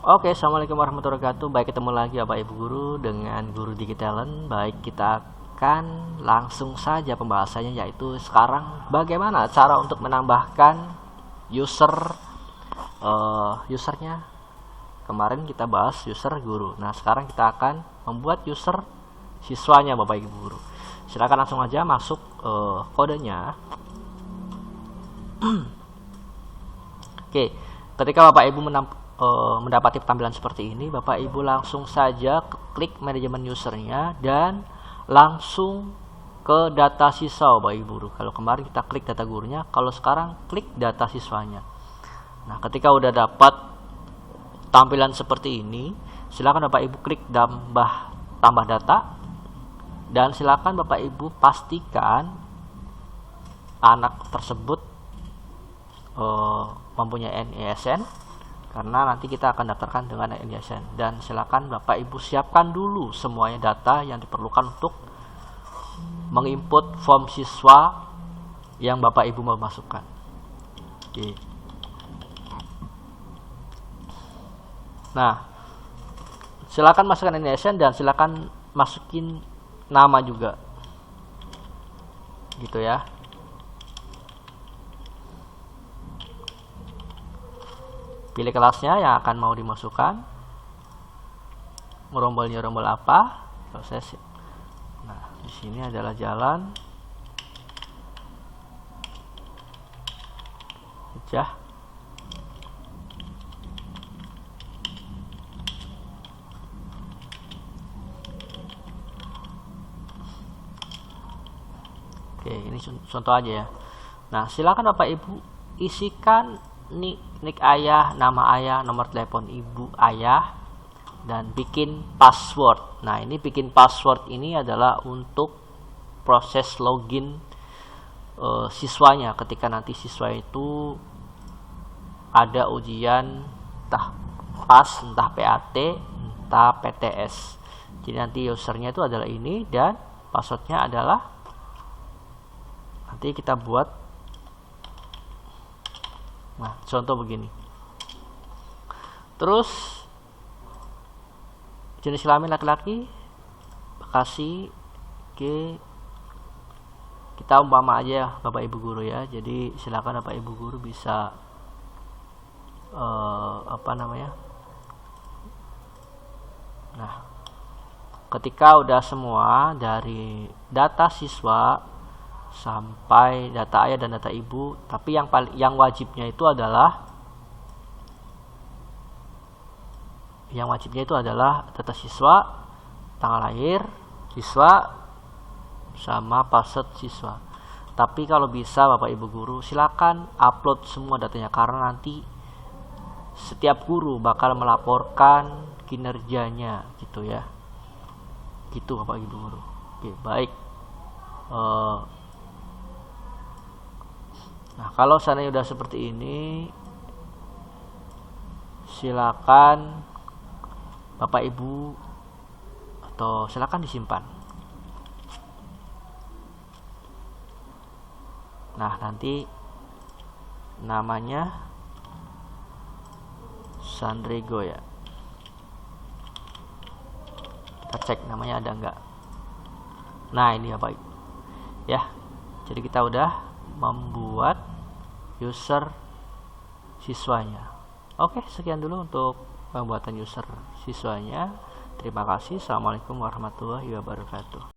Oke, assalamualaikum warahmatullahi wabarakatuh. Baik, ketemu lagi Bapak Ibu Guru dengan Guru Digitalent. Baik, kita akan langsung saja pembahasannya, yaitu sekarang bagaimana cara untuk menambahkan usernya. Kemarin kita bahas user guru. Nah, sekarang kita akan membuat user siswanya Bapak Ibu Guru. Silakan langsung aja masuk kodenya. Oke, ketika Bapak Ibu mendapati tampilan seperti ini, Bapak Ibu langsung saja klik manajemen usernya dan langsung ke data siswa Bapak Ibu Guru. Kalau kemarin kita klik data gurunya, kalau sekarang klik data siswanya. Nah, ketika udah dapat tampilan seperti ini, silakan Bapak Ibu klik tambah data dan silakan Bapak Ibu pastikan anak tersebut mempunyai NISN, karena nanti kita akan daftarkan dengan NISN. Dan silakan Bapak Ibu siapkan dulu semuanya data yang diperlukan untuk menginput form siswa yang Bapak Ibu mau masukkan. Oke. Nah, silakan masukkan NISN dan silakan masukin nama juga, gitu ya. Pilih kelasnya yang akan mau dimasukkan, ngerombol apa, proses. Nah, di sini adalah jalan, pecah. Oke, ini contoh aja ya. Nah, silakan Bapak Ibu isikan nik ayah, nama ayah, nomor telepon ibu ayah, dan bikin password. Nah, ini bikin password ini adalah untuk proses login siswanya ketika nanti siswa itu ada ujian entah PAS, entah PAT, entah PTS. Jadi nanti usernya itu adalah ini dan passwordnya adalah, nanti kita buat. Nah, contoh begini. Terus jenis kelamin laki-laki, Bekasi, kita umpama aja Bapak Ibu Guru ya. Jadi silakan Bapak Ibu Guru bisa Nah, ketika udah semua dari data siswa sampai data ayah dan data ibu, tapi yang wajibnya itu adalah data siswa, tanggal lahir siswa, sama password siswa. Tapi kalau bisa Bapak Ibu Guru silakan upload semua datanya, karena nanti setiap guru bakal melaporkan kinerjanya, gitu ya. Gitu Bapak Ibu Guru. Oke, baik. Nah, kalau seandainya udah seperti ini, silakan Bapak Ibu atau silakan disimpan. Nah, nanti namanya Sandrigo ya. Kita cek namanya ada enggak. Nah, ini Bapak Ibu ya. Jadi kita udah membuat user siswanya. Oke, sekian dulu untuk pembuatan user siswanya. Terima kasih. Assalamualaikum warahmatullahi wabarakatuh.